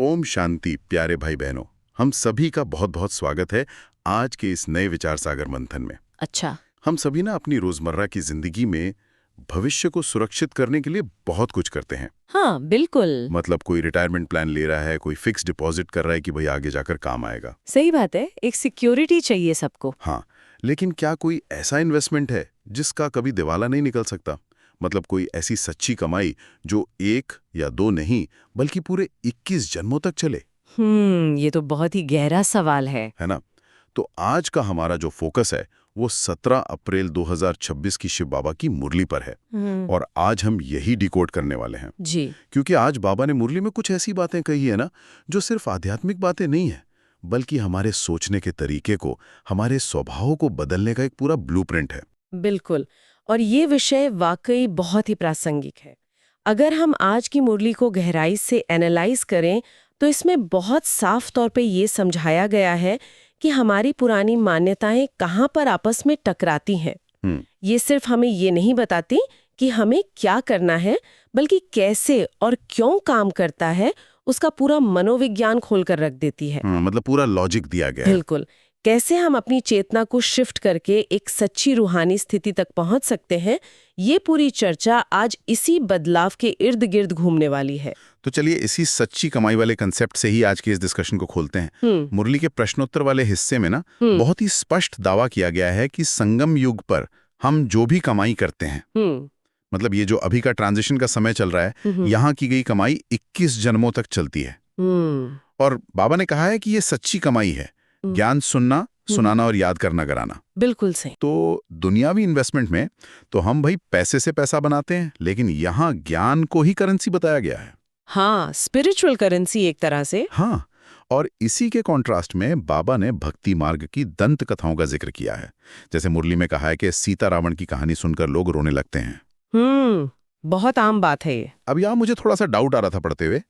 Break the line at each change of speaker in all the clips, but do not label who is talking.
ओम शांति प्यारे भाई बहनों, हम सभी का बहुत बहुत स्वागत है आज के इस नए विचार सागर मंथन में।
अच्छा।
हम सभी ना अपनी रोजमर्रा की जिंदगी में भविष्य को सुरक्षित करने के लिए बहुत कुछ करते हैं।
हाँ बिल्कुल।
मतलब कोई रिटायरमेंट प्लान ले रहा है, कोई फिक्स डिपॉजिट कर रहा है कि भाई आगे जाकर काम आएगा।
सही बात है, एक सिक्योरिटी चाहिए सबको।
हाँ, लेकिन क्या कोई ऐसा इन्वेस्टमेंट है जिसका कभी दिवाला नहीं निकल सकता? मतलब कोई ऐसी सच्ची कमाई जो एक या दो नहीं बल्कि पूरे 21 जन्मों तक चले?
ये तो बहुत ही गहरा सवाल है
ना? तो आज का हमारा जो फोकस है वो 17 अप्रैल 2026 की शिव बाबा की मुरली पर है। और आज हम यही डिकोड करने वाले हैं
जी।
क्योंकि आज बाबा ने मुरली में कुछ ऐसी बातें कही है ना जो सिर्फ आध्यात्मिक बातें नहीं है बल्कि हमारे सोचने के तरीके को, हमारे स्वभाव को बदलने का एक पूरा ब्लूप्रिंट है।
बिल्कुल। और ये विषय वाकई बहुत ही प्रासंगिक है। अगर हम आज की मुरली को गहराई से एनालाइज करें तो इसमें बहुत साफ तौर पे ये समझाया गया है कि हमारी पुरानी मान्यताएं कहाँ पर आपस में टकराती हैं। ये सिर्फ हमें ये नहीं बताती कि हमें क्या करना है, बल्कि कैसे और क्यों काम करता है उसका पूरा मनोविज्ञान खोलकर रख देती है।
मतलब पूरा लॉजिक दिया गया है।
बिल्कुल। कैसे हम अपनी चेतना को शिफ्ट करके एक सच्ची रूहानी स्थिति तक पहुंच सकते हैं, ये पूरी चर्चा आज इसी बदलाव के इर्द गिर्द घूमने वाली है।
तो चलिए इसी सच्ची कमाई वाले कंसेप्ट से ही आज के इस डिस्कशन को खोलते हैं। मुरली के प्रश्नोत्तर वाले हिस्से में ना बहुत ही स्पष्ट दावा किया गया है कि संगम युग पर हम जो भी कमाई करते हैं, मतलब ये जो अभी का ट्रांजिशन का समय चल रहा है, यहाँ की गई कमाई 21 जन्मों तक चलती है। और बाबा ने कहा है कि ये सच्ची कमाई है, ज्ञान सुनना, सुनाना और याद करना कराना।
बिल्कुल सही।
तो दुनियावी इन्वेस्टमेंट में तो हम भाई पैसे से पैसा बनाते हैं, लेकिन यहाँ ज्ञान को ही करेंसी बताया गया है।
हाँ, स्पिरिचुअल करेंसी एक तरह से।
हाँ, और इसी के कॉन्ट्रास्ट में बाबा ने भक्ति मार्ग की दंत कथाओं का जिक्र किया है। जैसे मुरली में कहा है कि सीता रावण की कहानी सुनकर लोग रोने लगते हैं।
बहुत आम बात है ये।
अब यहाँ मुझे थोड़ा सा डाउट आ रहा था पढ़ते हुए,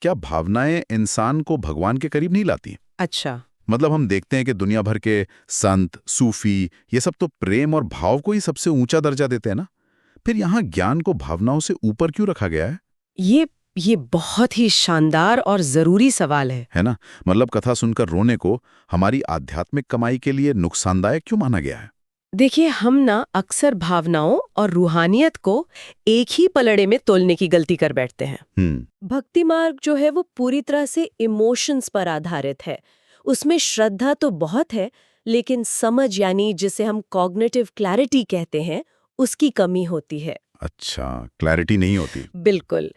क्या भावनाएं इंसान को भगवान के करीब नहीं लाती?
अच्छा।
मतलब हम देखते हैं कि दुनिया भर के संत, सूफी, ये सब तो प्रेम और भाव को ही सबसे ऊंचा दर्जा देते हैं ना। फिर यहाँ ज्ञान को भावनाओं से ऊपर क्यों रखा गया है?
ये बहुत ही शानदार और जरूरी सवाल है
ना? मतलब कथा सुनकर रोने को हमारी आध्यात्मिक कमाई के लिए नुकसानदायक क्यों माना गया है?
देखिए, हम ना अक्सर भावनाओं और रूहानियत को एक ही पलड़े में तोलने की गलती कर बैठते हैं। भक्ति मार्ग जो है वो पूरी तरह से इमोशंस पर आधारित है। उसमें श्रद्धा तो बहुत है, लेकिन समझ यानी जिसे हम कॉग्निटिव क्लैरिटी कहते हैं, उसकी कमी होती है।
अच्छा, क्लैरिटी नहीं होती।
बिल्कुल।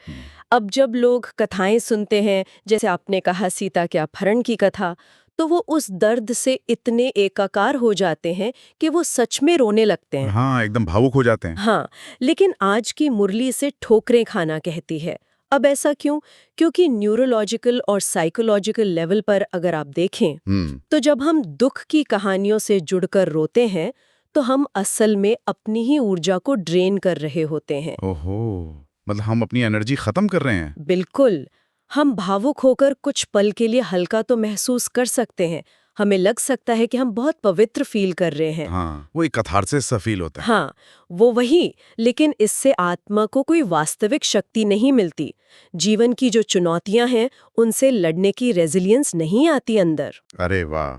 अब जब लोग कथाएं सुनते हैं, जैसे आपने कहा सीता के अपहरण की कथा, तो वो उस दर्द से इतने एकाकार हो जाते हैं कि वो सच में रोने लगते हैं।
हाँ, एकदम भावुक हो जाते हैं।
हाँ, लेकिन आज की मुरली से ठोकरें खाना कहती है। अब ऐसा क्यों? क्योंकि न्यूरोलॉजिकल और साइकोलॉजिकल लेवल पर अगर आप देखें, तो जब हम दुख की कहानियों से जुड़कर रोते हैं, तो हम असल में अपनी ही ऊर्जा को ड्रेन कर रहे होते हैं।
ओहो, मतलब हम अपनी एनर्जी खत्म कर रहे हैं।
बिल्कुल। हम भावुक होकर कुछ पल के लिए हल्का तो महसूस कर सकते हैं, हमें लग सकता है कि हम बहुत पवित्र फील कर रहे हैं।
हाँ, वो एक कैथार्सिस सा फील होता है।
हाँ, वो वही, लेकिन इससे आत्मा को कोई वास्तविक शक्ति नहीं मिलती। जीवन की जो चुनौतियां हैं, उनसे लड़ने की रेजिलियंस नहीं आती अंदर।
अरे वाह,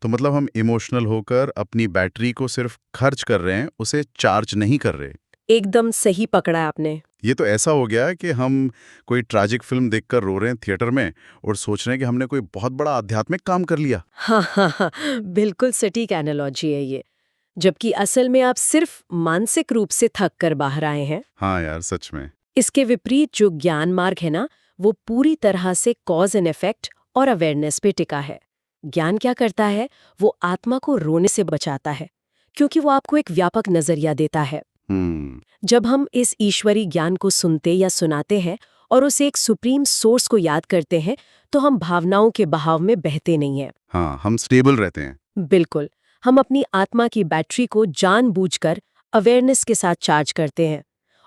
तो मतलब हम इमोशनल होकर अपनी बैटरी को सिर्फ खर्च कर रहे हैं, उसे चार्ज नहीं कर रहे।
एकदम सही पकड़ा आपने।
ये तो ऐसा हो गया है कि हम कोई ट्रैजिक फिल्म देखकर रो रहे हैं थिएटर में और सोच रहे हैं कि हमने कोई बहुत बड़ा आध्यात्मिक काम कर लिया।
हाँ, बिल्कुल सटीक एनालॉजी है ये। जबकि असल में आप सिर्फ मानसिक रूप से थक कर बाहर आए हैं।
हाँ यार, सच में।
इसके विपरीत जो ज्ञान मार्ग है ना, वो पूरी तरह से कॉज एंड इफेक्ट और अवेयरनेस पे टिका है। ज्ञान क्या करता है? वो आत्मा को रोने से बचाता है, क्योंकि वो आपको एक व्यापक नजरिया देता है। जब हम इस ईश्वरी ज्ञान को सुनते या सुनाते हैं और उसे एक सुप्रीम सोर्स को याद करते हैं, तो हम भावनाओं के बहाव में बहते नहीं हैं।
हाँ, हम स्टेबल रहते हैं।
बिल्कुल। हम अपनी आत्मा की बैटरी को जानबूझकर अवेयरनेस के साथ चार्ज करते हैं,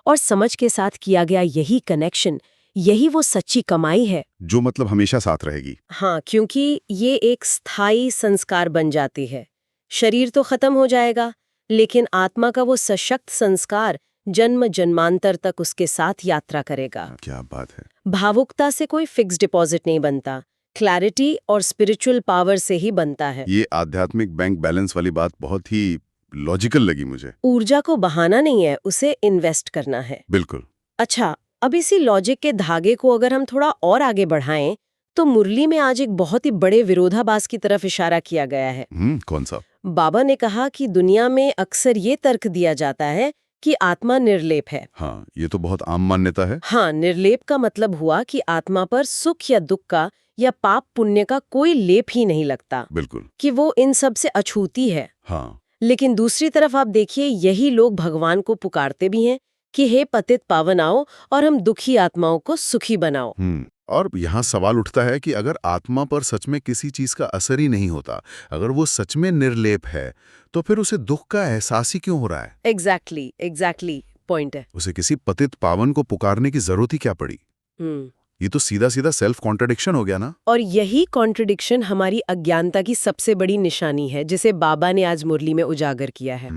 और समझ के साथ किया गया यही कनेक्शन, यही वो सच्ची कमाई है
जो मतलब हमेशा साथ रहेगी।
हाँ, क्योंकि ये एक स्थायी संस्कार बन जाती है। शरीर तो खत्म हो जाएगा, लेकिन आत्मा का वो सशक्त संस्कार जन्म जन्मांतर तक उसके साथ यात्रा करेगा।
क्या बात है।
भावुकता से कोई फिक्स डिपॉजिट नहीं बनता, क्लैरिटी और स्पिरिचुअल पावर से ही बनता है।
ये आध्यात्मिक बैंक बैलेंस वाली बात बहुत ही लॉजिकल लगी मुझे।
ऊर्जा को बहाना नहीं है, उसे इन्वेस्ट करना है।
बिल्कुल।
अच्छा, अब इसी लॉजिक के धागे को अगर हम थोड़ा और आगे बढ़ाएं तो मुरली में आज एक बहुत ही बड़े विरोधाभास की तरफ इशारा किया गया है।
कौन सा?
बाबा ने कहा कि दुनिया में अक्सर ये तर्क दिया जाता है कि आत्मा निर्लेप है।
हाँ, ये तो बहुत आम मान्यता है।
हाँ, निर्लेप का मतलब हुआ कि आत्मा पर सुख या दुख का या पाप पुण्य का कोई लेप ही नहीं लगता।
बिल्कुल।
कि वो इन सब से अछूती है।
हाँ।
लेकिन दूसरी तरफ आप देखिए, यही लोग भगवान को पुकारते भी हैं कि हे पतित पावन आओ और हम दुखी आत्माओं को सुखी बनाओ।
और यहाँ सवाल उठता है कि अगर आत्मा पर सच में किसी चीज का असर ही नहीं होता, अगर वो सच में निर्लेप है, तो फिर उसे दुख का एहसास ही क्यों हो रहा है?
एग्जैक्टली पॉइंट है।
उसे किसी पतित पावन को पुकारने की जरूरत ही क्या पड़ी? ये तो सीधा सीधा सेल्फ कॉन्ट्रडिक्शन हो गया ना।
और यही कॉन्ट्रडिक्शन हमारी अज्ञानता की सबसे बड़ी निशानी है, जिसे बाबा ने आज मुरली में उजागर किया है।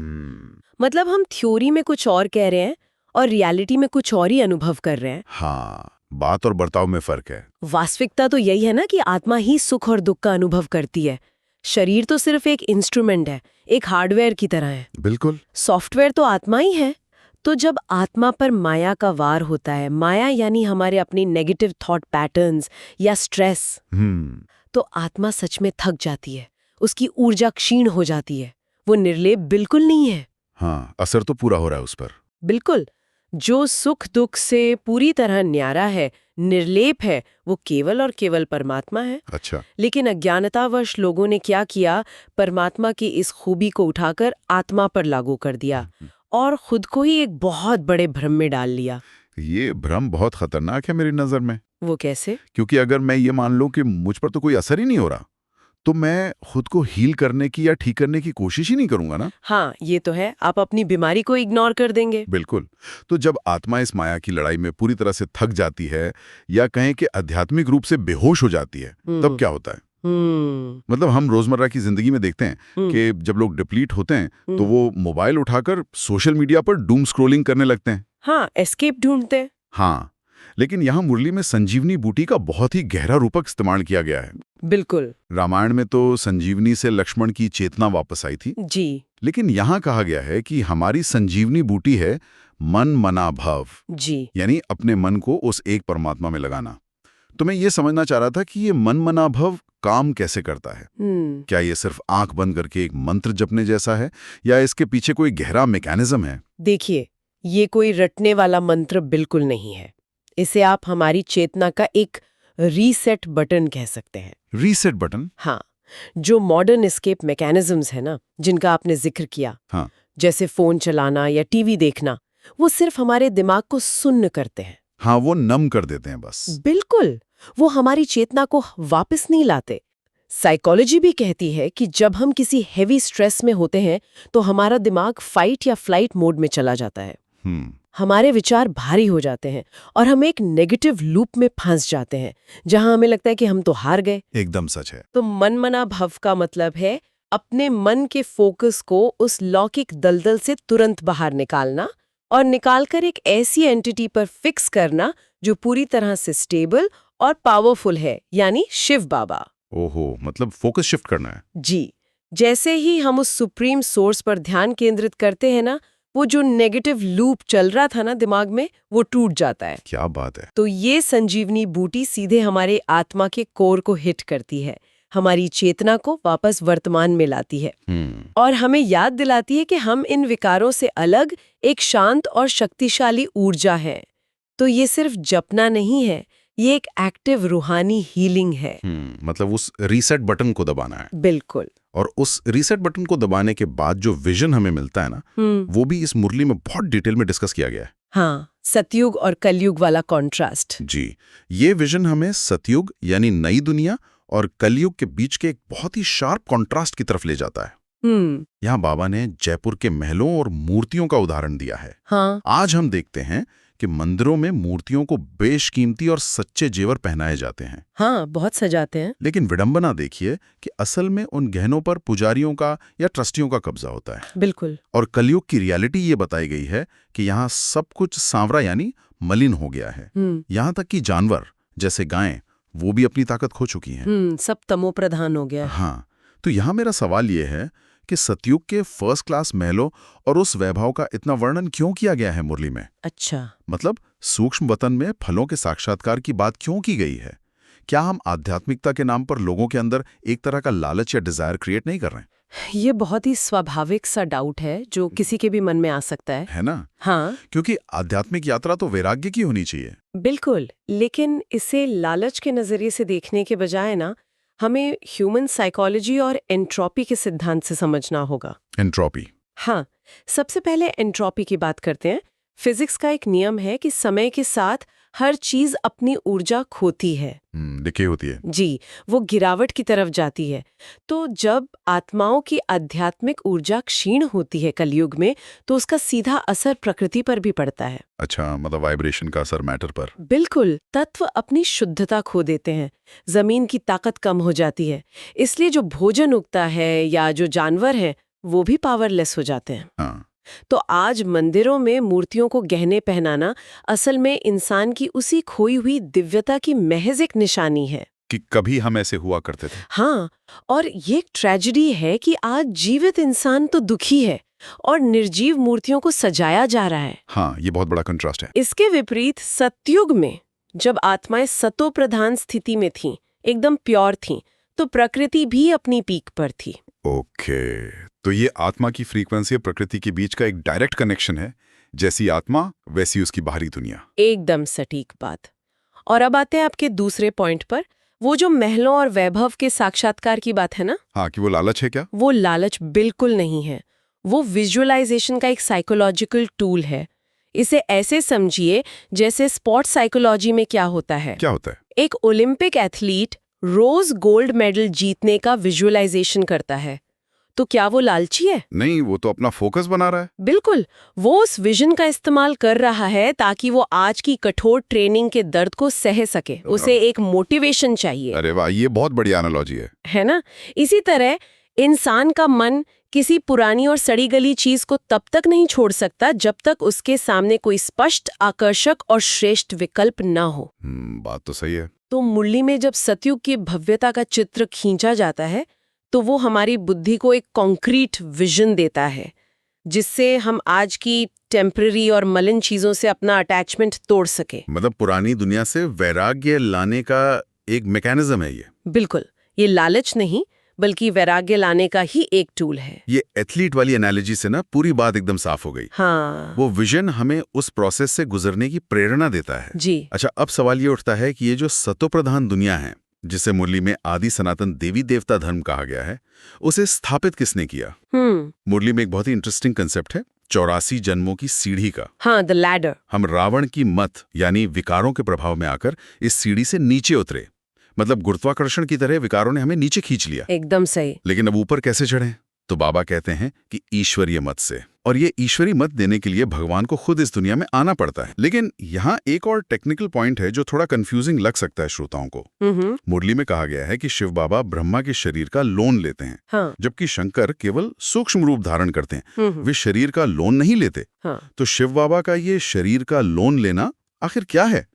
मतलब हम थ्योरी में कुछ और कह रहे हैं और रियलिटी में कुछ और ही अनुभव कर रहे हैं।
हाँ, बात और बर्ताव में फर्क है।
वास्तविकता तो यही है ना कि आत्मा ही सुख और दुख का अनुभव करती है। शरीर तो सिर्फ एक इंस्ट्रूमेंट है, एक हार्डवेयर की तरह है।
बिल्कुल।
सॉफ्टवेयर तो आत्मा ही है। तो जब आत्मा पर माया का वार होता है, माया यानी हमारे अपनी नेगेटिव थॉट पैटर्न्स या स्ट्रेस, तो आत्मा सच में थक जाती है, उसकी ऊर्जा क्षीण हो जाती है। वो निर्लेप बिल्कुल नहीं है।
हाँ, असर तो पूरा हो रहा है उस पर।
बिल्कुल। जो सुख दुख से पूरी तरह न्यारा है, निर्लेप है, वो केवल और केवल परमात्मा है।
अच्छा।
लेकिन अज्ञानतावश लोगों ने क्या किया, परमात्मा की इस खूबी को उठाकर आत्मा पर लागू कर दिया और खुद को ही एक बहुत बड़े भ्रम में डाल लिया।
ये भ्रम बहुत खतरनाक है मेरी नजर में।
वो कैसे?
क्योंकि अगर मैं ये मान लूं कि मुझ पर तो कोई असर ही नहीं हो रहा, तो मैं खुद को हील करने की या ठीक करने की कोशिश ही नहीं करूंगा ना।
हाँ, ये तो है। आप अपनी बीमारी को इग्नोर कर देंगे।
बिल्कुल। तो जब आत्मा इस माया की लड़ाई में पूरी तरह से थक जाती है या कहें कि आध्यात्मिक रूप से बेहोश हो जाती है, तब क्या होता है? मतलब हम रोजमर्रा की जिंदगी में देखते हैं कि जब लोग डिप्लीट होते हैं तो वो मोबाइल उठाकर सोशल मीडिया पर डूम स्क्रोलिंग करने लगते हैं।
हाँ, एस्केप ढूंढते हैं।
हाँ, लेकिन यहाँ मुरली में संजीवनी बूटी का बहुत ही गहरा रूपक इस्तेमाल किया गया है।
बिल्कुल।
रामायण में तो संजीवनी से लक्ष्मण की चेतना वापस आई थी
जी।
लेकिन यहाँ कहा गया है कि हमारी संजीवनी बूटी है मन मना भव
जी।
यानी अपने मन को उस एक परमात्मा में लगाना। तो मैं ये समझना चाह रहा था कि ये मन मना भव काम कैसे करता है? क्या ये सिर्फ आंख बंद करके एक मंत्र जपने जैसा है या इसके पीछे कोई गहरा मैकेनिज्म है?
देखिए, ये कोई रटने वाला मंत्र बिल्कुल नहीं है। इसे आप हमारी चेतना का एक रीसेट बटन कह सकते हैं।
Reset button?
हाँ, जो मॉडर्न एस्केप मैकेनिज्म्स है ना, जिनका आपने जिक्र किया,
हाँ,
जैसे फोन चलाना या टीवी देखना, वो सिर्फ हमारे दिमाग को सुन्न करते हैं।
हाँ, वो नम कर देते हैं बस।
बिल्कुल, वो हमारी चेतना को वापस नहीं लाते। साइकोलॉजी भी कहती है कि जब हम किसी हेवी स्ट्रेस में होते हैं तो हमारा दिमाग फाइट या फ्लाइट मोड में चला जाता है। हमारे विचार भारी हो जाते हैं और हम एक नेगेटिव लूप में फंस जाते हैं जहां हमें लगता है कि हम तो हार गए।
एकदम सच है।
तो मनमना भव का मतलब है अपने मन के फोकस को उस लौकिक दलदल से तुरंत बाहर निकालना और निकालकर एक ऐसी एंटिटी पर फिक्स करना जो पूरी तरह से स्टेबल और पावरफुल है, यानी शिव बाबा।
ओहो, मतलब फोकस शिफ्ट करना है।
जी, जैसे ही हम उस सुप्रीम सोर्स पर ध्यान केंद्रित करते हैं ना, वो जो नेगेटिव लूप चल रहा था ना दिमाग में, वो टूट जाता है।
क्या बात है।
तो ये संजीवनी बूटी सीधे हमारे आत्मा के कोर को हिट करती है, हमारी चेतना को वापस वर्तमान में लाती है और हमें याद दिलाती है कि हम इन विकारों से अलग एक शांत और शक्तिशाली ऊर्जा है। तो ये सिर्फ जपना नहीं है, ये एक एक्टिव रूहानी हीलिंग है।
मतलब उस रीसेट बटन को दबाना है।
बिल्कुल।
और उस रीसेट बटन को दबाने के बाद जो विजन हमें मिलता है ना, वो भी इस मुरली में बहुत डिटेल में डिस्कस किया गया है।
हाँ, सतयुग और कलयुग वाला कॉन्ट्रास्ट।
जी, ये विजन हमें सतयुग यानी नई दुनिया और कलयुग के बीच के एक बहुत ही शार्प कॉन्ट्रास्ट की तरफ ले जाता है। यहाँ बाबा ने जयपुर के महलों और मूर्तियों का उदाहरण दिया है।
हाँ।
आज हम देखते हैं कि मंदिरों में मूर्तियों को बेशकीमती और सच्चे जेवर पहनाए जाते हैं।
हाँ, बहुत सजाते हैं।
लेकिन विडंबना देखिए कि असल में उन गहनों पर पुजारियों का या ट्रस्टियों का कब्जा होता है।
बिल्कुल।
और कलयुग की रियलिटी ये बताई गई है कि यहाँ सब कुछ सांवरा यानी मलिन हो गया है। यहाँ तक कि जानवर जैसे गायें वो भी अपनी ताकत खो चुकी हैं।
सब तमो प्रधान हो गया है।
हाँ, तो यहाँ मेरा सवाल ये है कि सतयुग के फर्स्ट क्लास महलों और उस वैभव का इतना वर्णन क्यों किया गया है मुरली में?
अच्छा।
मतलब सूक्ष्म वतन में फलों के साक्षात्कार की बात क्यों की गई है? क्या हम आध्यात्मिकता के नाम पर लोगों के अंदर एक तरह का लालच या डिजायर क्रिएट नहीं कर रहे हैं?
ये बहुत ही स्वाभाविक सा डाउट है जो किसी के भी मन में आ सकता है
ना?
हाँ,
क्योंकि आध्यात्मिक यात्रा तो वैराग्य की होनी चाहिए।
बिल्कुल। लेकिन इसे लालच के नजरिए से देखने के बजाय ना हमें ह्यूमन साइकोलॉजी और एंट्रोपी के सिद्धांत से समझना होगा।
एंट्रोपी।
हाँ, सबसे पहले एंट्रोपी की बात करते हैं। फिजिक्स का एक नियम है कि समय के साथ हर चीज अपनी ऊर्जा खोती है।
डिके होती है।
जी, वो गिरावट की तरफ जाती है। तो जब आत्माओं की आध्यात्मिक ऊर्जा क्षीण होती है कलयुग में, तो उसका सीधा असर प्रकृति पर भी पड़ता है।
अच्छा, मतलब वाइब्रेशन का असर मैटर पर।
बिल्कुल, तत्व अपनी शुद्धता खो देते हैं, जमीन की ताकत कम हो जाती है। इसलिए जो भोजन उगता है या जो जानवर हैं, वो भी पावरलेस हो जाते हैं।
हाँ।
तो आज मंदिरों में मूर्तियों को गहने पहनाना असल में इंसान की उसी खोई हुई दिव्यता की महज एक निशानी है
कि कभी हम ऐसे हुआ करते थे।
हाँ, और ये एक ट्रेजेडी है कि आज जीवित इंसान तो दुखी है और निर्जीव मूर्तियों को सजाया जा रहा है।
हाँ, ये बहुत बड़ा कंट्रास्ट है।
इसके विपरीत सतयुग में जब आत्माएं सतो प्रधान स्थिति में थीं, एकदम प्योर थीं, तो प्रकृति भी अपनी पीक पर थी।
ओके, तो ये आत्मा की फ्रीक्वेंसी और प्रकृति के बीच का एक डायरेक्ट कनेक्शन है। जैसी आत्मा वैसी उसकी बाहरी दुनिया।
एकदम सटीक बात। और अब आते हैं आपके दूसरे पॉइंट पर, वो जो महलों और वैभव के साक्षात्कार की बात है ना।
हाँ, कि वो लालच है क्या?
वो लालच बिल्कुल नहीं है। वो विजुअलाइजेशन का एक साइकोलॉजिकल टूल है। इसे ऐसे समझिए जैसे स्पोर्ट्स साइकोलॉजी में क्या होता है।
क्या होता है?
एक ओलंपिक एथलीट रोज गोल्ड मेडल जीतने का विजुअलाइजेशन करता है, तो क्या वो लालची है?
नहीं, वो तो अपना फोकस बना रहा है।
बिल्कुल, वो उस विजन का इस्तेमाल कर रहा है ताकि वो आज की कठोर ट्रेनिंग के दर्द को सह सके। उसे एक मोटिवेशन चाहिए।
अरे वाह, ये बहुत बढ़िया एनालॉजी है
ना? इसी तरह इंसान का मन किसी पुरानी और सड़ी गली चीज को तब तक नहीं छोड़ सकता जब तक उसके सामने कोई स्पष्ट, आकर्षक और श्रेष्ठ विकल्प न हो।
बात तो सही है।
तो मुरली में जब सतयुग की भव्यता का चित्र खींचा जाता है, तो वो हमारी बुद्धि को एक कॉन्क्रीट विजन देता है, जिससे हम आज की टेम्पररी और मलिन चीजों से अपना अटैचमेंट तोड़ सके।
मतलब पुरानी दुनिया से वैराग्य लाने का एक मैकेनिज्म है ये।
बिल्कुल, ये लालच नहीं बल्कि वैराग्य लाने का ही एक टूल है।
ये एथलीट वाली एनालॉजी से ना पूरी बात एकदम साफ हो गई।
हाँ,
वो विजन हमें उस प्रोसेस से गुजरने की प्रेरणा देता है।
जी।
अच्छा, अब सवाल ये उठता है कि ये जो सतोप्रधान दुनिया है, जिसे मुरली में आदि सनातन देवी देवता धर्म कहा गया है, उसे स्थापित किसने किया? मुरली में एक बहुत ही इंटरेस्टिंग कंसेप्ट है 84 जन्मों की सीढ़ी का।
हाँ, द लैडर।
हम रावण की मत यानी विकारों के प्रभाव में आकर इस सीढ़ी से नीचे उतरे। मतलब गुरुत्वाकर्षण की तरह विकारों ने हमें नीचे खींच लिया।
एकदम सही।
लेकिन अब ऊपर कैसे चढ़ें? तो बाबा कहते हैं कि ईश्वरीय मत से। और ये ईश्वरीय मत देने के लिए भगवान को खुद इस दुनिया में आना पड़ता है। लेकिन यहाँ एक और टेक्निकल पॉइंट है जो थोड़ा कंफ्यूजिंग लग सकता है श्रोताओं को। मुरली में कहा गया है कि शिव बाबा ब्रह्मा के शरीर का लोन लेते हैं।
हाँ।
जबकि शंकर केवल सूक्ष्म रूप धारण करते हैं, वे शरीर का लोन नहीं लेते।
हाँ।
तो शिव बाबा का ये शरीर का लोन लेना आखिर क्या है?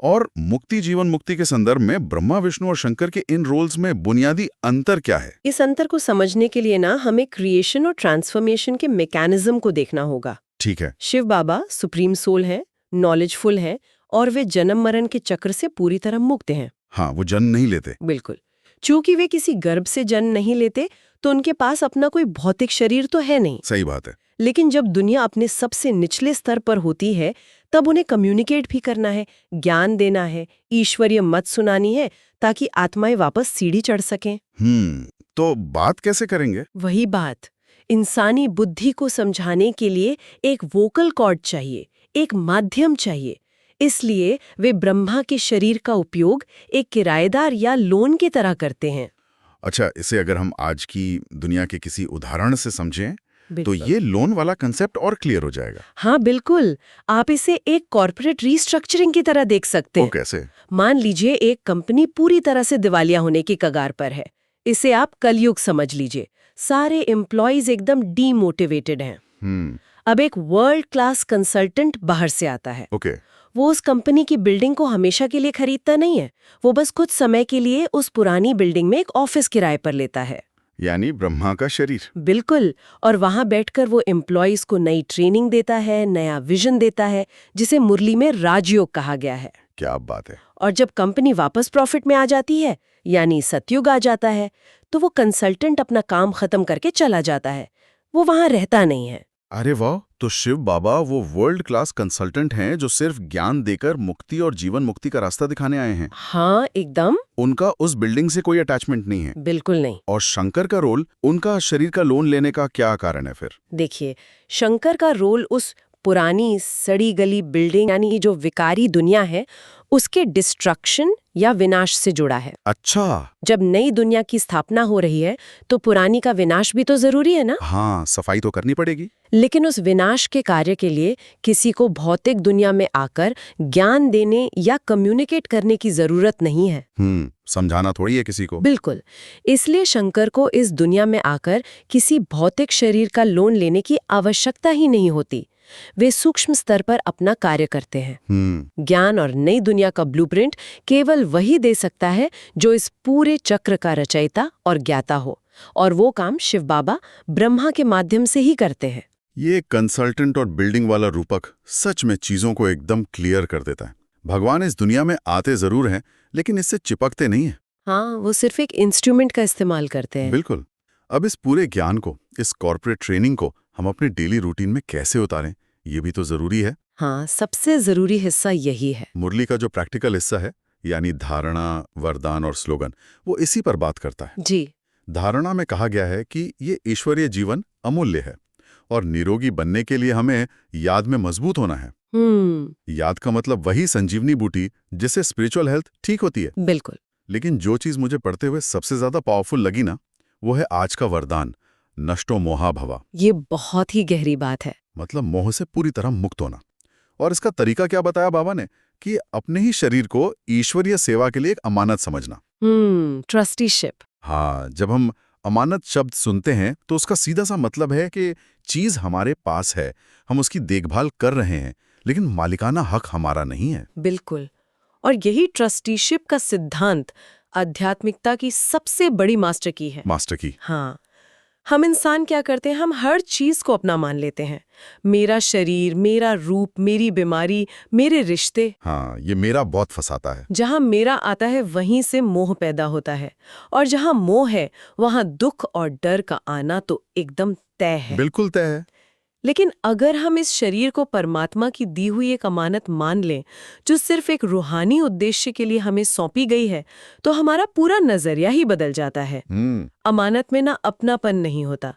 और मुक्ति जीवन मुक्ति के संदर्भ में ब्रह्मा विष्णु और शंकर के इन रोल्स में बुनियादी अंतर क्या है?
इस अंतर को समझने के लिए ना हमें क्रिएशन और ट्रांसफॉर्मेशन के मैकेनिज्म को देखना होगा।
ठीक है।
शिव बाबा सुप्रीम सोल है, नॉलेजफुल है और वे जन्म मरण के चक्र से पूरी तरह मुक्त हैं।
हाँ, वो जन्म नहीं लेते।
बिल्कुल। चूंकि वे किसी गर्भ से जन्म नहीं लेते, तो उनके पास अपना कोई भौतिक शरीर तो है नहीं।
सही बात है।
लेकिन जब दुनिया अपने सबसे निचले स्तर पर होती है, तब उन्हें कम्युनिकेट भी करना है, ज्ञान देना है, ईश्वरीय मत सुनानी है, ताकि आत्माएं वापस सीढ़ी चढ़ सकें।
तो बात कैसे करेंगे?
वही बात, इंसानी बुद्धि को समझाने के लिए एक वोकल कॉर्ड चाहिए, एक माध्यम चाहिए। इसलिए वे ब्रह्मा के शरीर का उपयोग एक किराएदार या लोन की तरह करते हैं।
अच्छा, इसे अगर हम आज की दुनिया के किसी उदाहरण से समझें, तो
बिल्कुल।
ये लोन वाला कंसेप्ट और क्लियर हो जाएगा।
हाँ बिल्कुल, आप इसे एक कॉर्पोरेट रीस्ट्रक्चरिंग की तरह देख सकते
वो
हैं।
कैसे?
मान लीजिए एक कंपनी पूरी तरह से दिवालिया होने की कगार पर है। इसे आप कलयुग समझ लीजिए। सारे एम्प्लॉयज एकदम डीमोटिवेटेड हैं। अब एक वर्ल्ड क्लास कंसल्टेंट बाहर से आता है।
ओके।
वो उस कंपनी की बिल्डिंग को हमेशा के लिए खरीदता नहीं है, वो बस कुछ समय के लिए उस पुरानी बिल्डिंग में एक ऑफिस किराए पर लेता है।
यानी ब्रह्मा का शरीर।
बिल्कुल। और वहां बैठकर वो एम्प्लॉयज को नई ट्रेनिंग देता है, नया विजन देता है, जिसे मुरली में राजयोग कहा गया है।
क्या बात है।
और जब कंपनी वापस प्रॉफिट में आ जाती है, यानी सतयुग आ जाता है, तो वो कंसल्टेंट अपना काम खत्म करके चला जाता है। वो वहां रहता नहीं है।
अरे वाह, तो शिव बाबा वो वर्ल्ड क्लास कंसल्टेंट हैं जो सिर्फ ज्ञान देकर मुक्ति और जीवन मुक्ति का रास्ता दिखाने आए हैं।
हाँ एकदम।
उनका उस बिल्डिंग से कोई अटैचमेंट नहीं है।
बिल्कुल नहीं।
और शंकर का रोल, उनका शरीर का लोन लेने का क्या कारण है फिर?
देखिए, शंकर का रोल उस पुरानी सड़ी गली बिल्डिंग यानी जो विकारी दुनिया है, उसके डिस्ट्रक्शन या विनाश से जुड़ा है।
अच्छा।
जब नई दुनिया की स्थापना हो रही है, तो पुरानी का विनाश भी तो जरूरी है ना।
हाँ, सफाई तो करनी पड़ेगी।
लेकिन उस विनाश के कार्य के लिए किसी को भौतिक दुनिया में आकर ज्ञान देने या कम्युनिकेट करने की जरूरत नहीं है।
समझाना थोड़ी है किसी को।
बिल्कुल। इसलिए शंकर को इस दुनिया में आकर किसी भौतिक शरीर का लोन लेने की आवश्यकता ही नहीं होती। वे सूक्ष्म स्तर पर अपना कार्य करते हैं। ज्ञान और नई दुनिया का ब्लूप्रिंट केवल वही दे सकता है जो इस पूरे चक्र का रचयिता और ज्ञाता हो, और वो काम शिव बाबा ब्रह्मा के माध्यम से ही करते हैं।
ये कंसल्टेंट और बिल्डिंग वाला रूपक सच में चीजों को एकदम क्लियर कर देता है। भगवान इस दुनिया में आते जरूर हैं, लेकिन इससे चिपकते नहीं हैं।
हाँ, वो सिर्फ एक इंस्ट्रूमेंट का इस्तेमाल करते हैं।
बिल्कुल। अब इस पूरे ज्ञान को, इस कॉर्पोरेट ट्रेनिंग को हम अपने डेली रूटीन में कैसे उतारें, ये भी तो जरूरी है।
हाँ, सबसे जरूरी हिस्सा यही है।
मुरली का जो प्रैक्टिकल हिस्सा है, यानी धारणा, वरदान और स्लोगन, वो इसी पर बात करता है।
जी।
धारणा में कहा गया है कि ये ईश्वरीय जीवन अमूल्य है और निरोगी बनने के लिए हमें याद में मजबूत होना है। याद का मतलब वही संजीवनी बूटी जिससे स्पिरिचुअल हेल्थ ठीक होती है।
बिल्कुल।
लेकिन जो चीज मुझे पढ़ते हुए सबसे ज्यादा पावरफुल लगी ना, वो है आज का वरदान, नष्टो मोहा भवा।
ये बहुत ही गहरी बात है।
मतलब मोह से पूरी तरह मुक्त होना। और इसका तरीका क्या बताया बाबा ने, कि अपने ही शरीर को ईश्वरीय सेवा के लिए एक अमानत समझना।
ट्रस्टीशिप।
हाँ, जब हम अमानत शब्द सुनते हैं तो उसका सीधा सा मतलब है कि चीज हमारे पास है, हम उसकी देखभाल कर रहे हैं, लेकिन मालिकाना हक हमारा नहीं है।
बिल्कुल। और यही ट्रस्टीशिप का सिद्धांत आध्यात्मिकता की सबसे बड़ी मास्टर की है।
मास्टर की।
हाँ, हम इंसान क्या करते हैं, हम हर चीज को अपना मान लेते हैं। मेरा शरीर, मेरा रूप, मेरी बीमारी, मेरे रिश्ते।
हाँ, ये मेरा बहुत फंसाता है।
जहां मेरा आता है वहीं से मोह पैदा होता है, और जहां मोह है वहां दुख और डर का आना तो एकदम तय है।
बिल्कुल तय है।
लेकिन अगर हम इस शरीर को परमात्मा की दी हुई एक अमानत मान लें, जो सिर्फ एक रूहानी उद्देश्य के लिए हमें सौंपी गई है, तो हमारा पूरा नजरिया ही बदल जाता है। अमानत में ना अपनापन नहीं होता।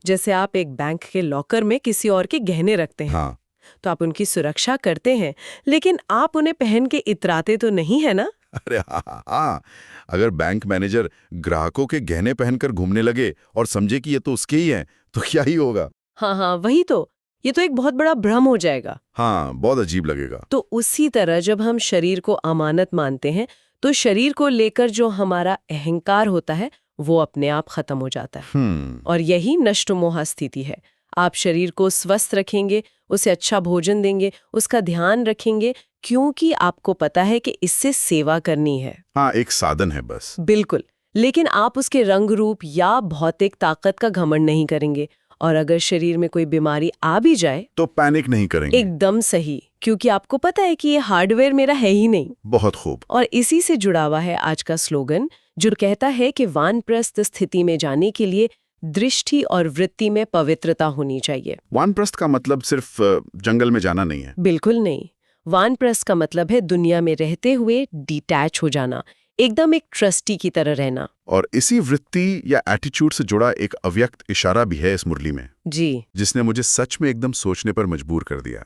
जैसे आप एक बैंक के लॉकर में किसी और के गहने रखते हैं।
हाँ।
तो आप उनकी सुरक्षा करते हैं, लेकिन आप उन्हें पहन के इतराते तो नहीं है ना।
अरे हाँ, अगर बैंक मैनेजर ग्राहकों के गहने पहनकर घूमने लगे और समझे कि ये तो उसके ही हैं, तो क्या ही होगा।
हाँ, वही तो। ये तो एक बहुत बड़ा भ्रम हो जाएगा।
हाँ, बहुत अजीब लगेगा।
तो उसी तरह जब हम शरीर को अमानत मानते हैं, तो शरीर को लेकर जो हमारा अहंकार होता है वो अपने आप खत्म हो जाता है। और यही नष्ट मोह स्थिति है। आप शरीर को स्वस्थ रखेंगे, उसे अच्छा भोजन देंगे, उसका ध्यान रखेंगे, क्योंकि आपको पता है कि इससे सेवा करनी है।
हाँ, एक साधन है बस।
बिल्कुल। लेकिन आप उसके रंग रूप या भौतिक ताकत का घमंड नहीं करेंगे। और अगर शरीर में कोई बीमारी आ भी जाए
तो पैनिक नहीं करेंगे।
एकदम सही, क्योंकि आपको पता है कि ये हार्डवेयर मेरा है ही नहीं।
बहुत खूब।
और इसी से जुड़ा हुआ है आज का स्लोगन, जो कहता है कि वानप्रस्थ स्थिति में जाने के लिए दृष्टि और वृत्ति में पवित्रता होनी चाहिए।
वानप्रस्थ का मतलब सिर्फ जंगल में जाना नहीं है।
बिल्कुल नहीं। वानप्रस्थ का मतलब है दुनिया में रहते हुए डिटैच हो जाना, एकदम एक ट्रस्टी की तरह रहना।
और इसी वृत्ति या एटीट्यूड से जुड़ा एक अव्यक्त इशारा भी है इस मुरली में
जी,
जिसने मुझे सच में एकदम सोचने पर मजबूर कर दिया।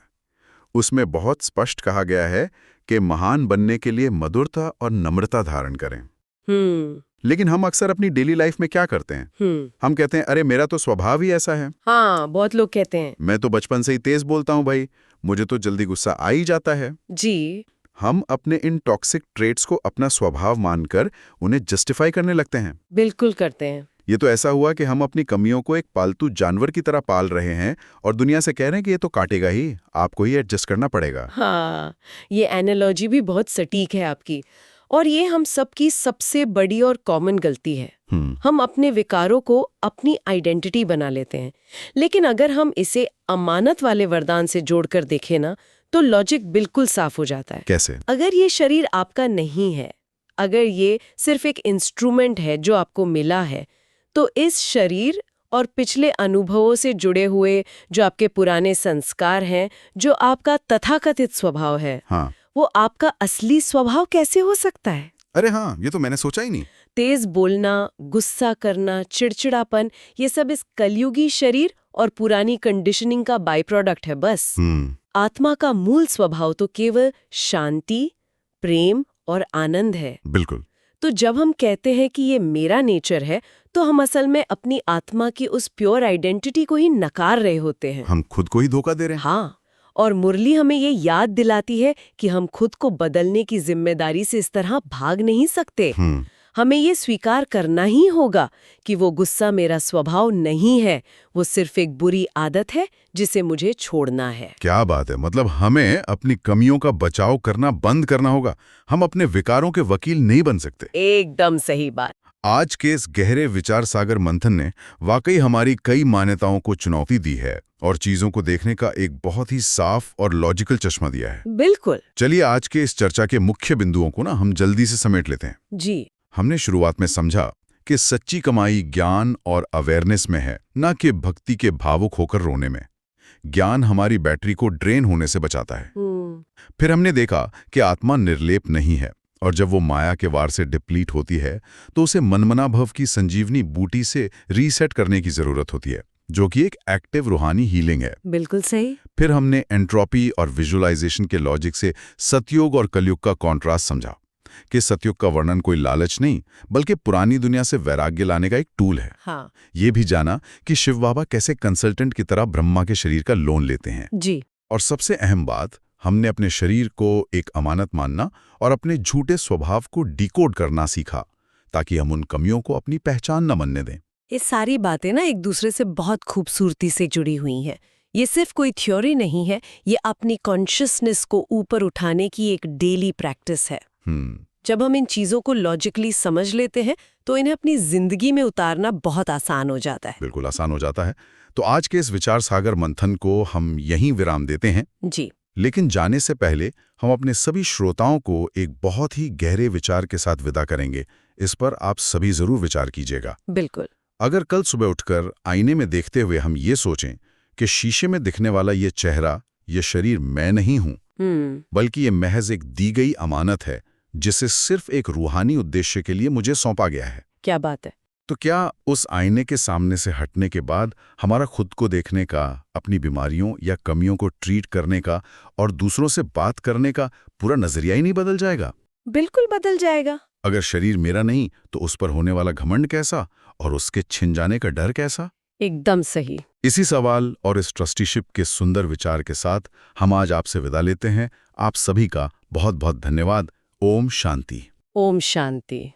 उसमें बहुत स्पष्ट कहा गया है कि महान बनने के लिए मधुरता और नम्रता धारण करें। लेकिन हम अक्सर अपनी डेली लाइफ में क्या करते हैं? हम कहते हैं अरे मेरा तो स्वभाव ही ऐसा है।
हाँ, बहुत लोग कहते हैं।
मैं तो बचपन से ही तेज बोलता हूँ भाई, मुझे तो जल्दी गुस्सा आ ही जाता है।
जी।
हम अपने इन टॉक्सिक ट्रेट्स को अपना स्वभाव मानकर उन्हें जस्टिफाई करने लगते हैं।
बिल्कुल करते हैं।
ये तो ऐसा हुआ कि हम अपनी कमियों को एक पालतू जानवर की तरह पाल रहे हैं और दुनिया से कह रहे हैं कि ये तो काटेगा ही, आपको ही एडजस्ट करना पड़ेगा।
हाँ, ये एनालॉजी भी बहुत सटीक है आपकी। और ये हम सबकी सबसे बड़ी और कॉमन गलती है। हम अपने विकारों को अपनी आइडेंटिटी बना लेते हैं। लेकिन अगर हम इसे अमानत वाले वरदान से जोड़कर देखें ना, तो लॉजिक बिल्कुल साफ हो जाता है।
कैसे?
अगर ये शरीर आपका नहीं है, अगर ये सिर्फ एक इंस्ट्रूमेंट है जो आपको मिला है, तो इस शरीर और पिछले अनुभवों से जुड़े हुए जो आपके पुराने संस्कार हैं, जो आपका तथाकथित स्वभाव है,
हाँ।
वो आपका असली स्वभाव कैसे हो सकता है?
अरे हाँ, ये तो मैंने सोचा ही नहीं।
तेज बोलना, गुस्सा करना, चिड़चिड़ापन, ये सब इस कलयुगी शरीर और पुरानी कंडीशनिंग का बाई प्रोडक्ट है बस। आत्मा का मूल स्वभाव तो केवल शांति, प्रेम और आनंद है।
बिल्कुल।
तो जब हम कहते हैं कि ये मेरा नेचर है, तो हम असल में अपनी आत्मा की उस प्योर आइडेंटिटी को ही नकार रहे होते हैं।
हम खुद को ही धोखा दे रहे हैं।
हाँ, और मुरली हमें ये याद दिलाती है कि हम खुद को बदलने की जिम्मेदारी से इस तरह भाग नहीं सकते। हमें ये स्वीकार करना ही होगा कि वो गुस्सा मेरा स्वभाव नहीं है, वो सिर्फ एक बुरी आदत है जिसे मुझे छोड़ना है।
क्या बात है, मतलब हमें अपनी कमियों का बचाव करना बंद करना होगा। हम अपने विकारों के वकील नहीं बन सकते।
एकदम सही बात।
आज के इस गहरे विचार सागर मंथन ने वाकई हमारी कई मान्यताओं को चुनौती दी है और चीजों को देखने का एक बहुत ही साफ और लॉजिकल चश्मा दिया है।
बिल्कुल।
चलिए आज के इस चर्चा के मुख्य बिंदुओं को ना हम जल्दी से समेट लेते हैं।
जी।
हमने शुरुआत में समझा कि सच्ची कमाई ज्ञान और अवेयरनेस में है, न कि भक्ति के भावुक होकर रोने में। ज्ञान हमारी बैटरी को ड्रेन होने से बचाता है। फिर हमने देखा कि आत्मा निर्लेप नहीं है और जब वो माया के वार से डिप्लीट होती है तो उसे मनमना भव की संजीवनी बूटी से रीसेट करने की जरूरत होती है, जो कि एक एक्टिव रूहानी हीलिंग है।
बिल्कुल सही।
फिर हमने एंट्रोपी और विजुअलाइजेशन के लॉजिक से सतयुग और कलयुग का कॉन्ट्रास्ट समझा कि सतयुग का वर्णन कोई लालच नहीं बल्कि पुरानी दुनिया से वैराग्य लाने का एक टूल है।
हाँ।
ये भी जाना कि शिव बाबा कैसे कंसल्टेंट की तरह ब्रह्मा के शरीर का लोन लेते हैं।
जी।
और सबसे अहम बात, हमने अपने शरीर को एक अमानत मानना और अपने झूठे स्वभाव को डिकोड करना सीखा ताकि हम उन कमियों को अपनी पहचान न बनने दें।
ये सारी बातें ना एक दूसरे से बहुत खूबसूरती से जुड़ी हुई हैं। ये सिर्फ कोई थ्योरी नहीं है, ये अपनी कॉन्शियसनेस को ऊपर उठाने की एक डेली प्रैक्टिस है। जब हम इन चीजों को लॉजिकली समझ लेते हैं तो इन्हें अपनी जिंदगी में उतारना बहुत आसान हो जाता है।
बिल्कुल आसान हो जाता है। तो आज के इस विचार सागर मंथन को हम यहीं विराम देते हैं।
जी।
लेकिन जाने से पहले हम अपने सभी श्रोताओं को एक बहुत ही गहरे विचार के साथ विदा करेंगे। इस पर आप सभी जरूर विचार कीजिएगा।
बिल्कुल।
अगर कल सुबह उठकर आईने में देखते हुए हम ये सोचें कि शीशे में दिखने वाला ये चेहरा, ये शरीर मैं नहीं हूं, बल्कि ये महज एक दी गई अमानत है जिसे सिर्फ एक रूहानी उद्देश्य के लिए मुझे सौंपा गया है।
क्या बात है।
तो क्या उस आईने के सामने से हटने के बाद हमारा खुद को देखने का, अपनी बीमारियों या कमियों को ट्रीट करने का और दूसरों से बात करने का पूरा नजरिया ही नहीं बदल जाएगा?
बिल्कुल बदल जाएगा।
अगर शरीर मेरा नहीं तो उस पर होने वाला घमंड कैसा और उसके छिन जाने का डर कैसा?
एकदम सही।
इसी सवाल और इस ट्रस्टीशिप के सुंदर विचार के साथ हम आज आपसे विदा लेते हैं। आप सभी का बहुत बहुत धन्यवाद। ओम शांति।
ओम शांति।